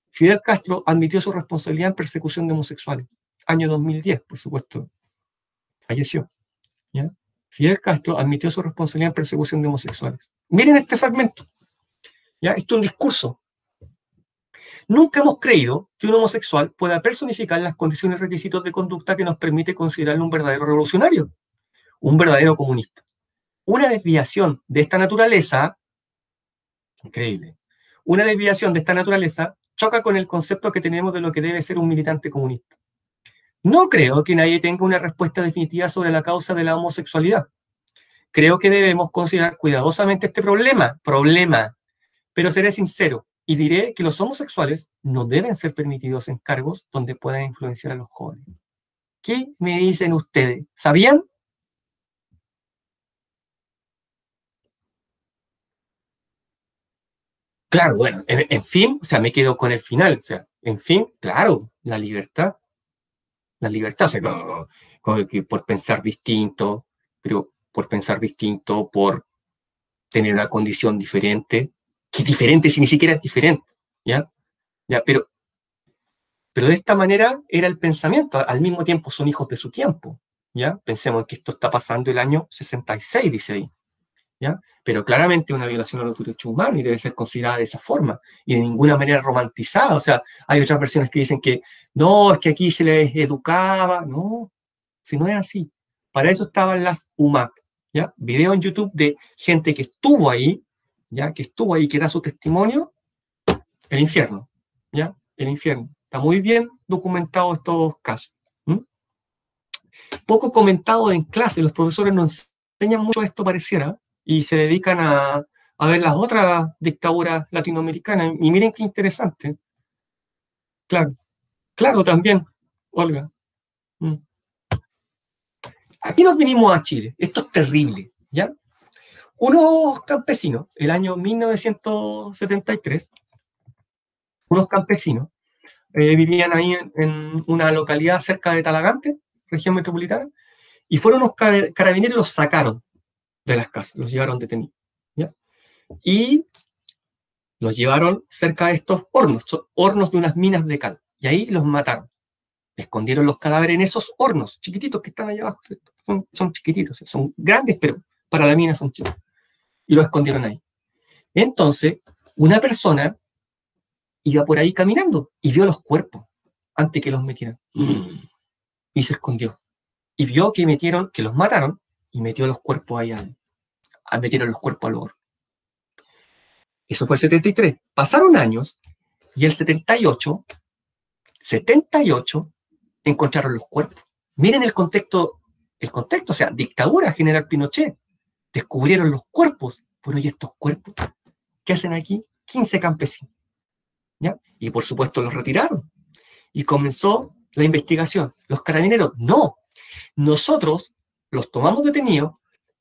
Fidel Castro admitió su responsabilidad en persecución de homosexuales. Año 2010, por supuesto, falleció. ¿Ya? Fidel Castro admitió su responsabilidad en persecución de homosexuales. Miren este fragmento. ¿Ya? Esto es un discurso. Nunca hemos creído que un homosexual pueda personificar las condiciones y requisitos de conducta que nos permite considerarlo un verdadero revolucionario, un verdadero comunista. Una desviación de esta naturaleza, increíble, una desviación de esta naturaleza choca con el concepto que tenemos de lo que debe ser un militante comunista. No creo que nadie tenga una respuesta definitiva sobre la causa de la homosexualidad. Creo que debemos considerar cuidadosamente este problema, pero seré sincero y diré que los homosexuales no deben ser permitidos en cargos donde puedan influenciar a los jóvenes. ¿Qué me dicen ustedes? ¿Sabían? Claro, bueno, en fin, o sea, me quedo con el final, o sea, en fin, claro, la libertad, o sea, que por pensar distinto, pero por pensar distinto, por tener una condición diferente, que diferente si ni siquiera es diferente, ¿ya? ¿Ya? Pero de esta manera era el pensamiento, al mismo tiempo son hijos de su tiempo, ¿ya? Pensemos que esto está pasando el año 66, dice ahí, ¿ya? Pero claramente una violación a los derechos humanos y debe ser considerada de esa forma y de ninguna manera romantizada. O sea, hay otras versiones que dicen que no, es que aquí se les educaba. No, si no es así. Para eso estaban las UMAP, ¿ya? Video en YouTube de gente que estuvo ahí, ¿ya? Que estuvo ahí, que da su testimonio, el infierno, ¿ya? El infierno. Está muy bien documentado estos casos. Poco comentado en clase, los profesores nos enseñan mucho esto, pareciera, y se dedican a ver las otras dictaduras latinoamericanas. Y miren qué interesante. Claro, claro, también, Olga. Aquí nos vinimos a Chile. Esto es terrible, ¿ya? Unos campesinos, el año 1973, unos campesinos vivían ahí en una localidad cerca de Talagante, región metropolitana, y fueron unos carabineros y los sacaron de las casas, los llevaron detenidos, ¿ya? Y los llevaron cerca de estos hornos de unas minas de cal, y ahí los mataron. Escondieron los cadáveres en esos hornos, chiquititos que están allá abajo, son chiquititos, son grandes, pero para la mina son chicos, y los escondieron ahí. Entonces, una persona iba por ahí caminando y vio los cuerpos antes que los metieran, y se escondió. Y vio que los mataron, y metió los cuerpos ahí, metieron los cuerpos al horno. Eso fue el 73. Pasaron años y el 78 encontraron los cuerpos. Miren el contexto, o sea, dictadura, general Pinochet. Descubrieron los cuerpos. Bueno, ¿y estos cuerpos? ¿Qué hacen aquí? 15 campesinos. ¿Ya? Y por supuesto los retiraron. Y comenzó la investigación. Los carabineros, no. Nosotros los tomamos detenidos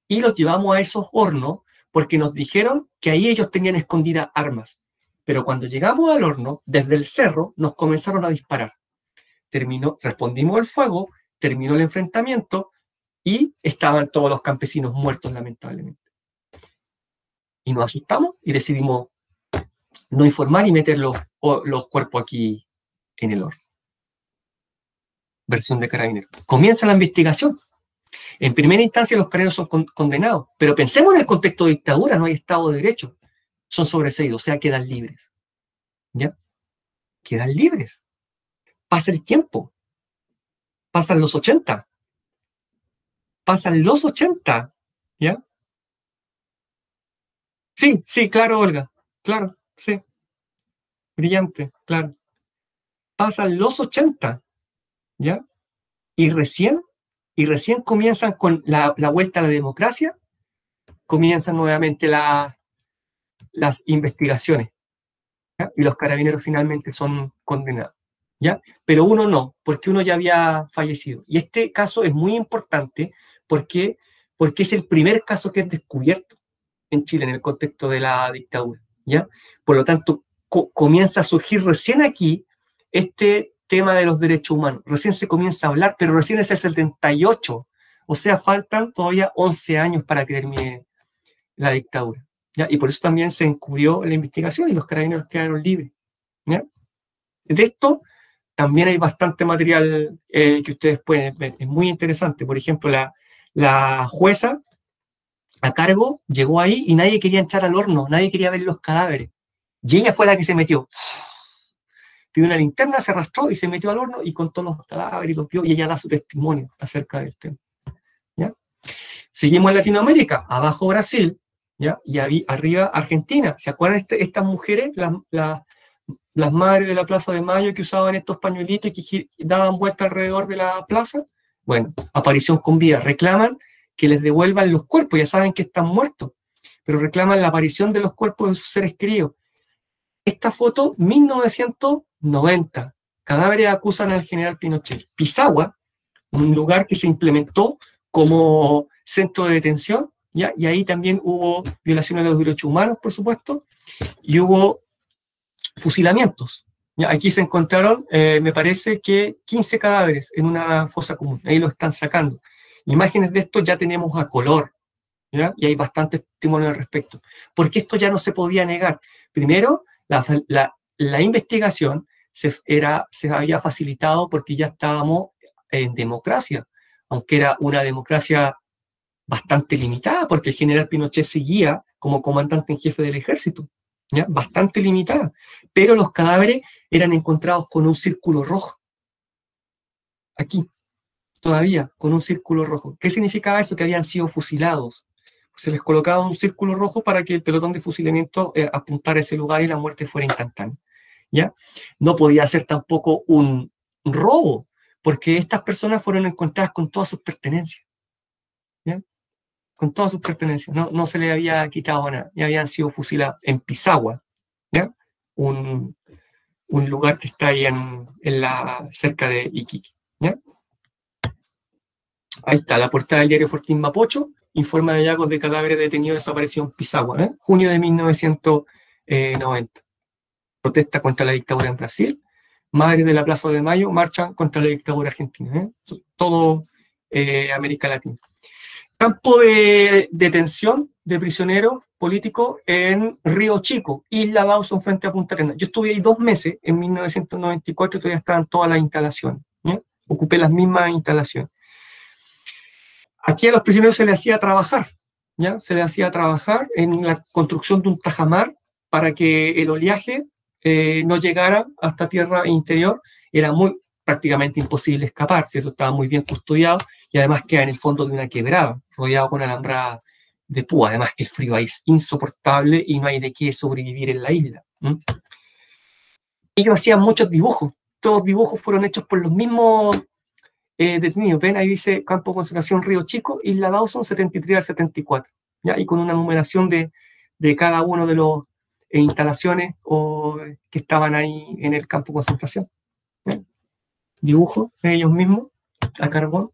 y los llevamos a esos hornos porque nos dijeron que ahí ellos tenían escondidas armas. Pero cuando llegamos al horno, desde el cerro, nos comenzaron a disparar. Respondimos el fuego, terminó el enfrentamiento, y estaban todos los campesinos muertos, lamentablemente. Y nos asustamos y decidimos no informar y meter los cuerpos aquí en el horno. Versión de Carabineros. Comienza la investigación. En primera instancia los carabineros son condenados, pero pensemos en el contexto de dictadura, no hay Estado de Derecho. Son sobreseídos, o sea, quedan libres. ¿Ya? Quedan libres. Pasa el tiempo. Pasan los 80. Pasan los 80. ¿Ya? Sí, sí, claro, Olga. Claro, sí. Brillante, claro. Pasan los 80. ¿Ya? Y recién comienzan con la vuelta a la democracia, comienzan nuevamente las investigaciones, ¿ya? Y los carabineros finalmente son condenados, ¿ya? Pero uno no, porque uno ya había fallecido. Y este caso es muy importante porque es el primer caso que es descubierto en Chile en el contexto de la dictadura, ¿ya? Por lo tanto, comienza a surgir recién aquí este tema de los derechos humanos. Recién se comienza a hablar, pero recién es el 78. O sea, faltan todavía 11 años para que termine la dictadura, ¿ya? Y por eso también se encubrió la investigación y los carabineros quedaron libres, ¿ya? De esto también hay bastante material que ustedes pueden ver. Es muy interesante. Por ejemplo, la jueza a cargo llegó ahí y nadie quería entrar al horno, nadie quería ver los cadáveres. Y ella fue la que se metió. Pidió una linterna, se arrastró y se metió al horno y contó los cadáveres y los vio, y ella da su testimonio acerca del tema, ¿ya? Seguimos en Latinoamérica, abajo Brasil, ¿ya? Y arriba Argentina. ¿Se acuerdan estas mujeres, las madres de la Plaza de Mayo que usaban estos pañuelitos y que daban vuelta alrededor de la plaza? Bueno, aparición con vida. Reclaman que les devuelvan los cuerpos, ya saben que están muertos, pero reclaman la aparición de los cuerpos de sus seres queridos. Esta foto, 1990, cadáveres acusan al general Pinochet. Pisagua, un lugar que se implementó como centro de detención, ¿ya? Y ahí también hubo violaciones de los derechos humanos, por supuesto, y hubo fusilamientos. ¿Ya? Aquí se encontraron, me parece que 15 cadáveres en una fosa común, ahí lo están sacando. Imágenes de esto ya tenemos a color, ¿ya? Y hay bastante testimonio al respecto, porque esto ya no se podía negar. Primero, la investigación se había facilitado porque ya estábamos en democracia, aunque era una democracia bastante limitada, porque el general Pinochet seguía como comandante en jefe del ejército, ¿ya? Bastante limitada, pero los cadáveres eran encontrados con un círculo rojo, aquí, todavía, con un círculo rojo. ¿Qué significaba eso? Que habían sido fusilados. Se les colocaba un círculo rojo para que el pelotón de fusilamiento apuntara a ese lugar y la muerte fuera instantánea, ¿ya? No podía ser tampoco un robo, porque estas personas fueron encontradas con todas sus pertenencias, ¿ya? Con todas sus pertenencias, no se les había quitado nada, y habían sido fusilados en Pisagua, ¿ya? Un lugar que está ahí cerca de Iquique, ¿ya? Ahí está, la portada del diario Fortín Mapocho, informa de hallazgos de cadáveres detenidos desaparecidos en Pisagua, junio de 1990. Protesta contra la dictadura en Brasil. Madres de la Plaza de Mayo marchan contra la dictadura argentina. Todo América Latina. Campo de detención de prisioneros políticos en Río Chico, Isla Dawson frente a Punta Arenas. Yo estuve ahí 2 meses, en 1994, todavía estaban todas las instalaciones, ¿ya? Ocupé las mismas instalaciones. Aquí a los prisioneros se les hacía trabajar, ¿ya? Se les hacía trabajar en la construcción de un tajamar para que el oleaje no llegara hasta tierra interior. Era prácticamente imposible escapar, si eso estaba muy bien custodiado, y además queda en el fondo de una quebrada, rodeado con alambrada de púa, además que el frío ahí es insoportable y no hay de qué sobrevivir en la isla. Ellos hacían muchos dibujos, todos los dibujos fueron hechos por los mismos detenidos. Ven, ahí dice Campo de Concentración Río Chico, Isla Dawson, 73 al 74, ¿ya? Y con una numeración de cada uno de los instalaciones que estaban ahí en el campo de concentración, ¿ya? Dibujos de ellos mismos a carbón.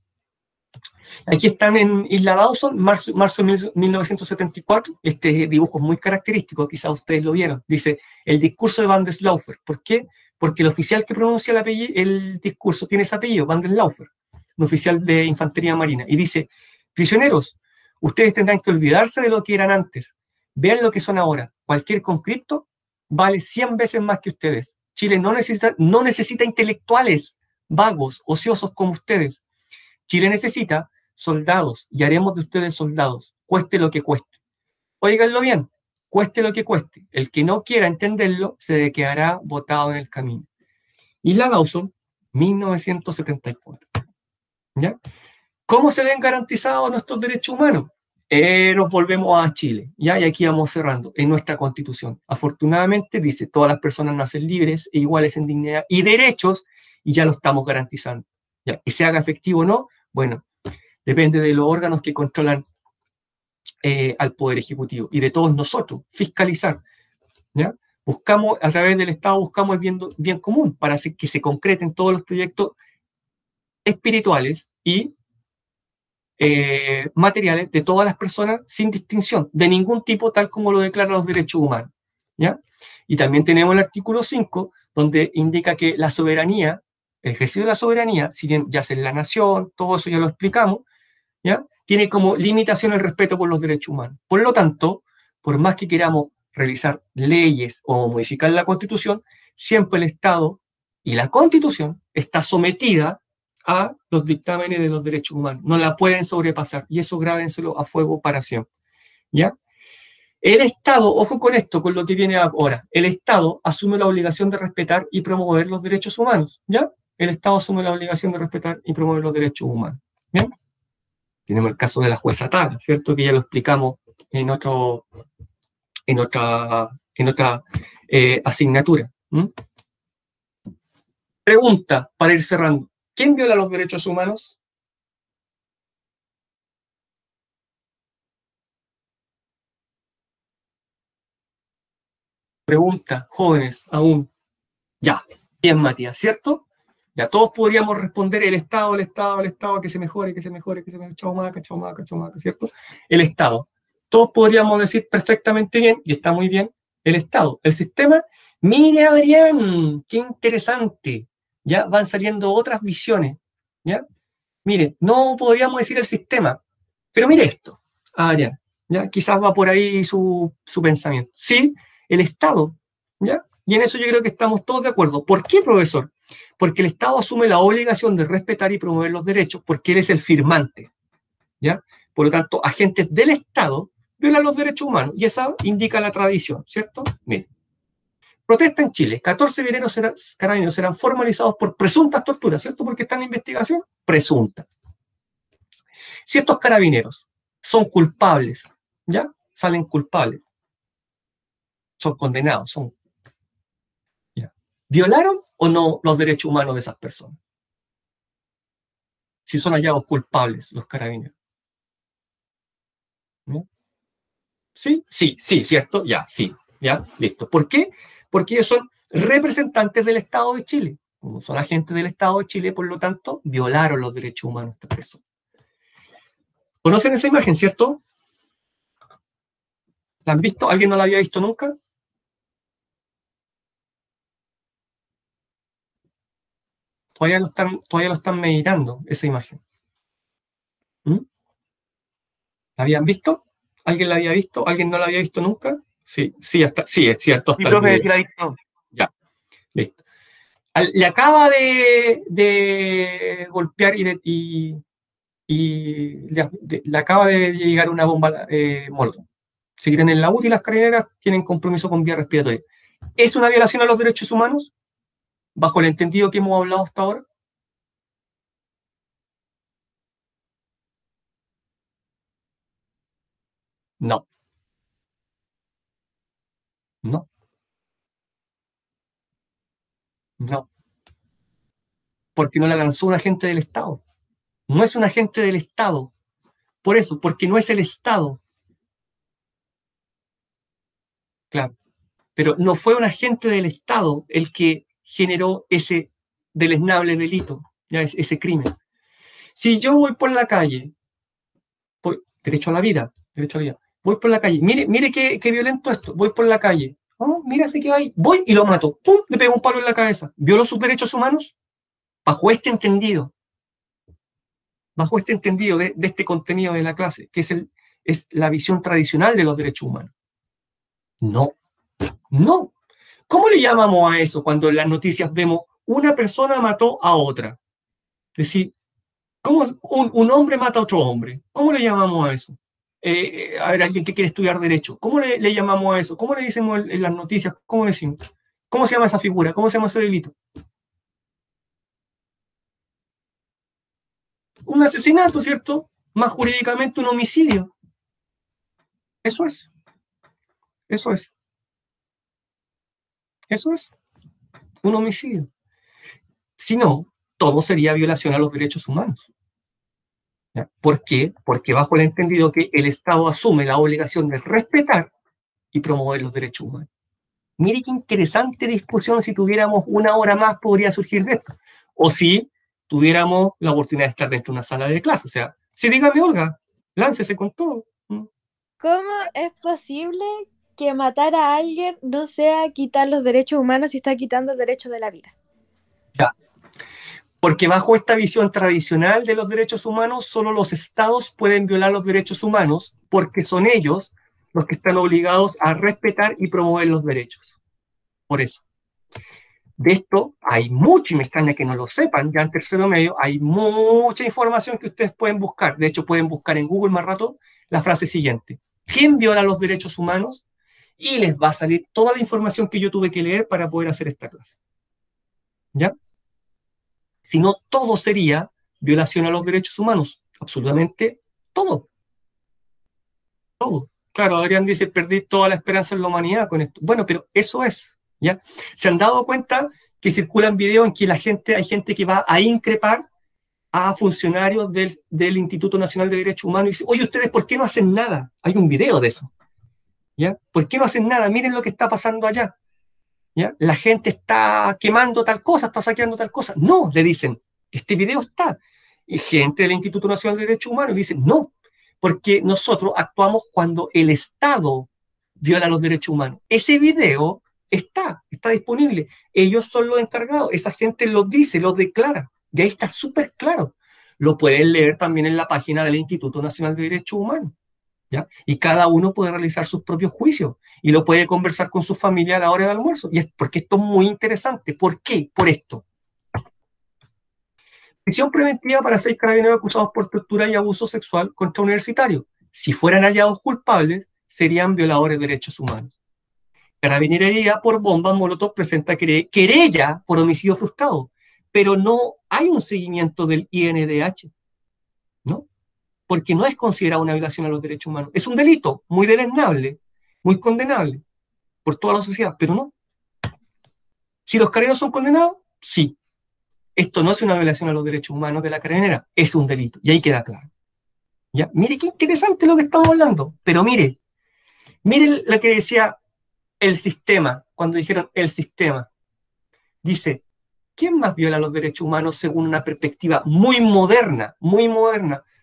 Aquí están en Isla Dawson, marzo de 1974. Este dibujo es muy característico, quizás ustedes lo vieron. Dice, el discurso de Van der Slaufer. ¿Por qué? Porque el oficial que pronuncia el discurso tiene ese apellido, Van der Slaufer. un oficial de infantería marina, y dice: prisioneros, ustedes tendrán que olvidarse de lo que eran antes, vean lo que son ahora, cualquier conscripto vale 100 veces más que ustedes. Chile no necesita intelectuales vagos, ociosos como ustedes. Chile necesita soldados, y haremos de ustedes soldados, cueste lo que cueste. Óiganlo bien, cueste lo que cueste. El que no quiera entenderlo se quedará botado en el camino. Isla Dawson, 1974. ¿Ya? ¿Cómo se ven garantizados nuestros derechos humanos? Nos volvemos a Chile, ¿ya? Y aquí vamos cerrando, en nuestra Constitución. Afortunadamente dice: todas las personas nacen libres e iguales en dignidad y derechos, y ya lo estamos garantizando. ¿Ya? Que se haga efectivo o no, bueno, depende de los órganos que controlan al Poder Ejecutivo y de todos nosotros, fiscalizar. ¿Ya? Buscamos, a través del Estado, buscamos el bien común para que se concreten todos los proyectos espirituales y materiales de todas las personas sin distinción, de ningún tipo, tal como lo declaran los derechos humanos. ¿Ya? Y también tenemos el artículo 5, donde indica que la soberanía, el ejercicio de la soberanía, si bien yace en la nación, todo eso ya lo explicamos, ¿ya? Tiene como limitación el respeto por los derechos humanos. Por lo tanto, por más que queramos realizar leyes o modificar la Constitución, siempre el Estado y la Constitución está sometida a los dictámenes de los derechos humanos. No la pueden sobrepasar, y eso grábenselo a fuego para siempre. ¿Ya? El Estado, ojo con esto, con lo que viene ahora, el Estado asume la obligación de respetar y promover los derechos humanos. ¿Ya? El Estado asume la obligación de respetar y promover los derechos humanos. ¿Bien? Tenemos el caso de la jueza Tala, ¿cierto? Que ya lo explicamos en otra asignatura. Pregunta, para ir cerrando: ¿quién viola los derechos humanos? Pregunta, jóvenes, aún. Ya, bien, Matías, ¿cierto? Ya todos podríamos responder: el Estado, que se mejore, chaumaca, ¿cierto? El Estado. Todos podríamos decir perfectamente bien, y está muy bien, el Estado. El sistema, mire, Adrián, qué interesante. Ya van saliendo otras visiones. ¿Ya? Mire, no podríamos decir el sistema, pero mire esto, Adrián, ¿ya? Quizás va por ahí su pensamiento. Sí, el Estado, ¿ya? Y en eso yo creo que estamos todos de acuerdo. ¿Por qué, profesor? Porque el Estado asume la obligación de respetar y promover los derechos, porque él es el firmante, ¿ya? Por lo tanto, agentes del Estado violan los derechos humanos, y esa indica la tradición, ¿cierto? Mire. Protesta en Chile: 14 carabineros serán formalizados por presuntas torturas, ¿cierto? Porque están en investigación presunta. Si estos carabineros son culpables, ¿ya? Salen culpables, son condenados, ¿ya? ¿Violaron o no los derechos humanos de esas personas? Si son hallados culpables los carabineros. ¿Ya? ¿Sí? Sí, sí, ¿cierto? Ya, sí, ya, listo. ¿Por qué? Porque ellos son representantes del Estado de Chile. Como son agentes del Estado de Chile, por lo tanto, violaron los derechos humanos de estas personas. ¿Conocen esa imagen, cierto? ¿La han visto? ¿Alguien no la había visto nunca? Todavía lo están meditando, esa imagen. ¿Mm? ¿La habían visto? ¿Alguien la había visto? ¿Alguien no la había visto nunca? Sí, sí, sí, es cierto. Mi profe sí la ha visto. Ya, listo. Le acaba de golpear y le acaba de llegar una bomba molotov. Seguirán en la UTI, las carabineras tienen compromiso con vía respiratoria. ¿Es una violación a los derechos humanos? Bajo el entendido que hemos hablado hasta ahora. No. No. No. Porque no la lanzó un agente del Estado. No es un agente del Estado. Por eso, porque no es el Estado. Claro. Pero no fue un agente del Estado el que generó ese deleznable delito, ya ese crimen. Si yo voy por la calle, derecho a la vida, voy por la calle, mire qué violento esto, voy por la calle, oh, mira, se quedó ahí, voy y lo mato, ¡pum!, le pego un palo en la cabeza. ¿Violó sus derechos humanos? Bajo este entendido. bajo este entendido de este contenido de la clase, que es la visión tradicional de los derechos humanos. No, no. ¿Cómo le llamamos a eso cuando en las noticias vemos una persona mató a otra? Es decir, ¿cómo un hombre mata a otro hombre? ¿Cómo le llamamos a eso? A ver, alguien que quiere estudiar derecho, ¿cómo le llamamos a eso? ¿Cómo le decimos en las noticias? ¿Cómo decimos? ¿Cómo se llama esa figura? ¿Cómo se llama ese delito? Un asesinato, ¿cierto? Más jurídicamente un homicidio. Eso es. Eso es. Eso es. Un homicidio. Si no, todo sería violación a los derechos humanos. ¿Ya? ¿Por qué? Porque bajo el entendido que el Estado asume la obligación de respetar y promover los derechos humanos. Mire qué interesante discusión, si tuviéramos una hora más podría surgir de esto. O si tuviéramos la oportunidad de estar dentro de una sala de clase. O sea, sí, dígame, Olga, láncese con todo. ¿Cómo es posible que matar a alguien no sea quitar los derechos humanos y está quitando el derecho de la vida? Ya. Porque bajo esta visión tradicional de los derechos humanos, solo los estados pueden violar los derechos humanos porque son ellos los que están obligados a respetar y promover los derechos. Por eso. De esto hay mucho, y me extraña que no lo sepan, ya en tercero medio hay mucha información que ustedes pueden buscar. De hecho, pueden buscar en Google más rato la frase siguiente: ¿quién viola los derechos humanos? Y les va a salir toda la información que yo tuve que leer para poder hacer esta clase. ¿Ya? Si no, todo sería violación a los derechos humanos. Absolutamente todo. Todo. Claro, Adrián dice, perdí toda la esperanza en la humanidad con esto. Bueno, pero eso es, ¿ya? ¿Se han dado cuenta que circulan videos en que hay gente que va a increpar a funcionarios del Instituto Nacional de Derechos Humanos y dice, oye, ¿ustedes por qué no hacen nada? Hay un video de eso, ¿ya? ¿Por qué no hacen nada? Miren lo que está pasando allá, ¿ya? La gente está quemando tal cosa, está saqueando tal cosa. No, le dicen, este video está. Y gente del Instituto Nacional de Derechos Humanos le dicen, no, porque nosotros actuamos cuando el Estado viola los derechos humanos. Ese video está disponible. Ellos son los encargados, esa gente lo dice, lo declara, y ahí está súper claro. Lo pueden leer también en la página del Instituto Nacional de Derechos Humanos, ¿ya? Y cada uno puede realizar sus propios juicios y lo puede conversar con su familia a la hora del almuerzo. Y es porque esto es muy interesante. ¿Por qué? Por esto. Prisión preventiva para 6 carabineros acusados por tortura y abuso sexual contra universitarios. Si fueran hallados culpables, serían violadores de derechos humanos. Carabinería por bombas molotov presenta querella por homicidio frustrado, pero no hay un seguimiento del INDH, ¿no? Porque no es considerada una violación a los derechos humanos. Es un delito muy deleznable, muy condenable por toda la sociedad, pero no. Si los carabineros son condenados, sí. Esto no es una violación a los derechos humanos de la carabinera, es un delito, y ahí queda claro. ¿Ya? Mire qué interesante lo que estamos hablando, pero mire lo que decía el sistema, cuando dijeron el sistema. Dice, ¿quién más viola los derechos humanos según una perspectiva muy moderna,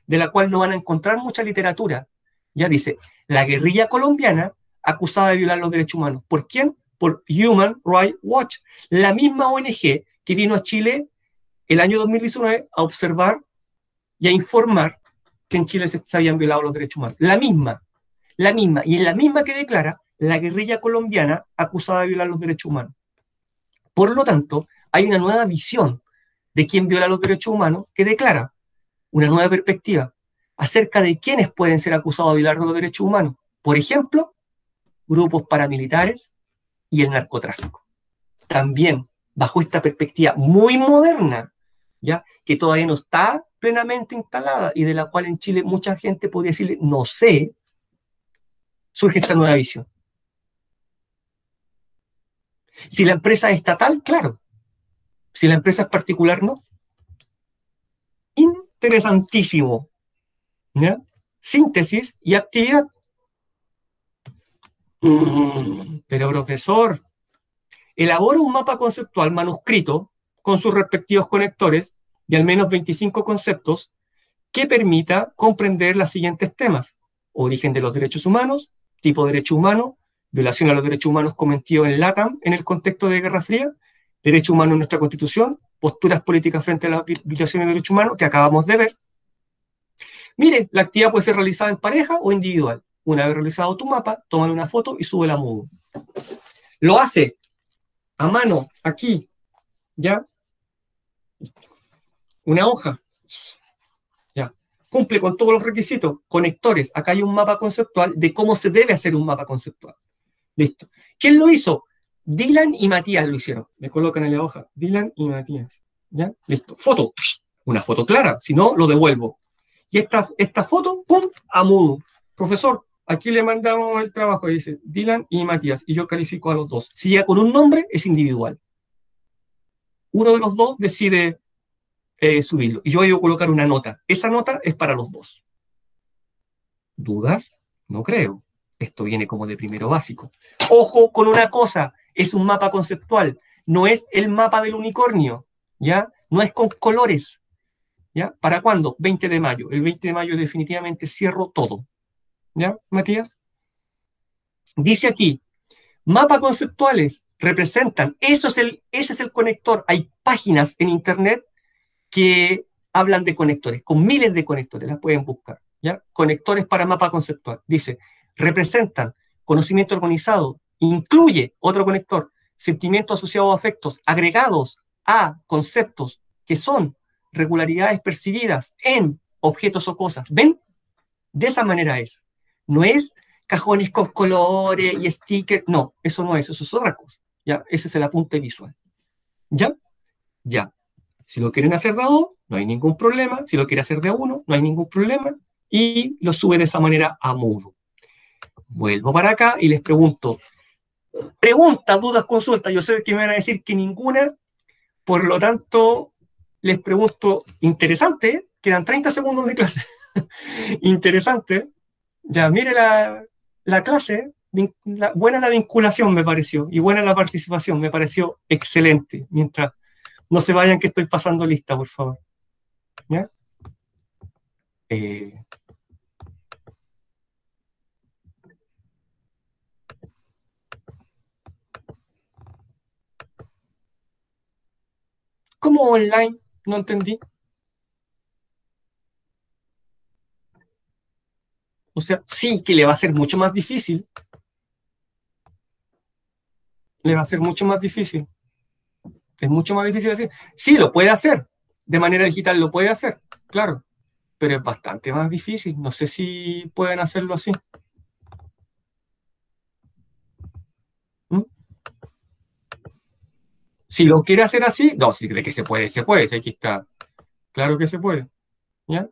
de la cual no van a encontrar mucha literatura? Ya dice, la guerrilla colombiana acusada de violar los derechos humanos. ¿Por quién? Por Human Rights Watch, la misma ONG que vino a Chile el año 2019 a observar y a informar que en Chile se habían violado los derechos humanos. La misma, y es la misma que declara la guerrilla colombiana acusada de violar los derechos humanos. Por lo tanto, hay una nueva visión de quién viola los derechos humanos que declara una nueva perspectiva acerca de quiénes pueden ser acusados de violar los derechos humanos. Por ejemplo, grupos paramilitares y el narcotráfico. También, bajo esta perspectiva muy moderna, ¿ya? Que todavía no está plenamente instalada y de la cual en Chile mucha gente podría decirle, no sé, surge esta nueva visión. Si la empresa es estatal, claro. Si la empresa es particular, no. Interesantísimo. ¿Ya? Síntesis y actividad. Pero profesor, elabora un mapa conceptual manuscrito con sus respectivos conectores y al menos 25 conceptos que permita comprender los siguientes temas: origen de los derechos humanos, tipo de derecho humano, violación a los derechos humanos cometidos en LATAM en el contexto de Guerra Fría, derecho humano en nuestra Constitución, posturas políticas frente a las violaciones de derechos humanos que acabamos de ver, Mire, la actividad puede ser realizada en pareja o individual. Una vez realizado tu mapa, tómale una foto y súbela a Moodle. Lo hace a mano, aquí, ¿ya? Una hoja, ¿ya? Cumple con todos los requisitos, conectores. Acá hay un mapa conceptual de cómo se debe hacer un mapa conceptual. Listo. ¿Quién lo hizo? Dylan y Matías lo hicieron. Me colocan en la hoja. Dylan y Matías. ¿Ya? Listo. Foto. Una foto clara. Si no, lo devuelvo. Y esta foto, ¡pum! A Moodle. Profesor, aquí le mandamos el trabajo. Y dice Dylan y Matías. Y yo califico a los dos. Si llega con un nombre, es individual. Uno de los dos decide subirlo. Y yo voy a colocar una nota. Esa nota es para los dos. ¿Dudas? No creo. Esto viene como de primero básico. Ojo con una cosa, es un mapa conceptual, no es el mapa del unicornio, ¿ya? No es con colores, ¿ya? ¿Para cuándo? 20 de mayo. El 20 de mayo definitivamente cierro todo, ¿ya, Matías? Dice aquí, mapas conceptuales representan, ese es el conector. Hay páginas en internet que hablan de conectores, con miles de conectores, las pueden buscar, ¿ya? Conectores para mapa conceptual. Dice, representan conocimiento organizado, incluye otro conector, sentimientos asociados a afectos agregados a conceptos que son regularidades percibidas en objetos o cosas. ¿Ven? De esa manera es. No es cajones con colores y stickers. No, eso no es, eso es otra cosa. ¿Ya? Ese es el apunte visual. ¿Ya? Ya. Si lo quieren hacer de a dos, no hay ningún problema. Si lo quieren hacer de a uno, no hay ningún problema. Y lo sube de esa manera a Moodle. Vuelvo para acá y les pregunto. Preguntas, dudas, consultas. Yo sé que me van a decir que ninguna. Por lo tanto, les pregunto, interesante, ¿eh? Quedan 30 segundos de clase. Interesante. Ya, mire la clase. Buena la vinculación me pareció. Y buena la participación. Me pareció excelente. Mientras no se vayan que estoy pasando lista, por favor. ¿Ya? ¿Cómo online? No entendí. O sea, sí que le va a ser mucho más difícil. Le va a ser mucho más difícil. Es mucho más difícil decir. Sí, lo puede hacer. De manera digital lo puede hacer, claro. Pero es bastante más difícil. No sé si pueden hacerlo así. ¿Mm? Si lo quiere hacer así, no, sí, de que se puede, se puede. Sí, aquí está. Claro que se puede. ¿Ya?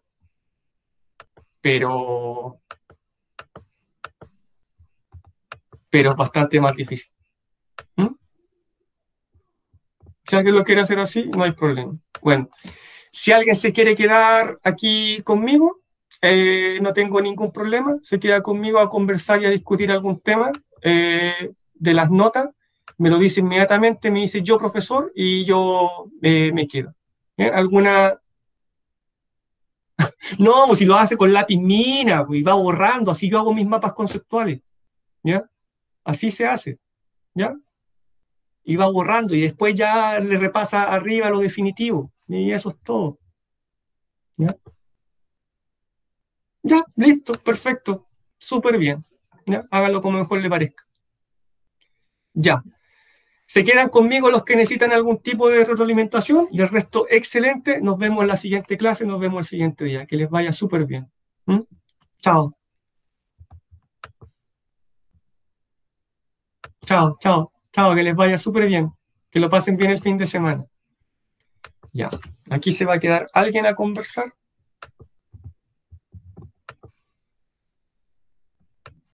Pero es bastante más difícil. ¿Mm? Si alguien lo quiere hacer así, no hay problema. Bueno, si alguien se quiere quedar aquí conmigo, no tengo ningún problema. Se queda conmigo a conversar y a discutir algún tema de las notas. Me lo dice inmediatamente, me dice yo, profesor, y yo me quedo. ¿Alguna? No, pues si lo hace con lápiz mina, pues, y va borrando, así yo hago mis mapas conceptuales. ¿Ya? Así se hace. ¿Ya? Y va borrando y después ya le repasa arriba lo definitivo. Y eso es todo. ¿Ya? Ya, listo, perfecto. Súper bien. ¿Ya? Háganlo como mejor le parezca. Ya. Se quedan conmigo los que necesitan algún tipo de retroalimentación y el resto excelente. Nos vemos en la siguiente clase, nos vemos el siguiente día. Que les vaya súper bien. ¿Mm? Chao. Chao, chao, chao, que les vaya súper bien. Que lo pasen bien el fin de semana. Ya. Aquí se va a quedar alguien a conversar.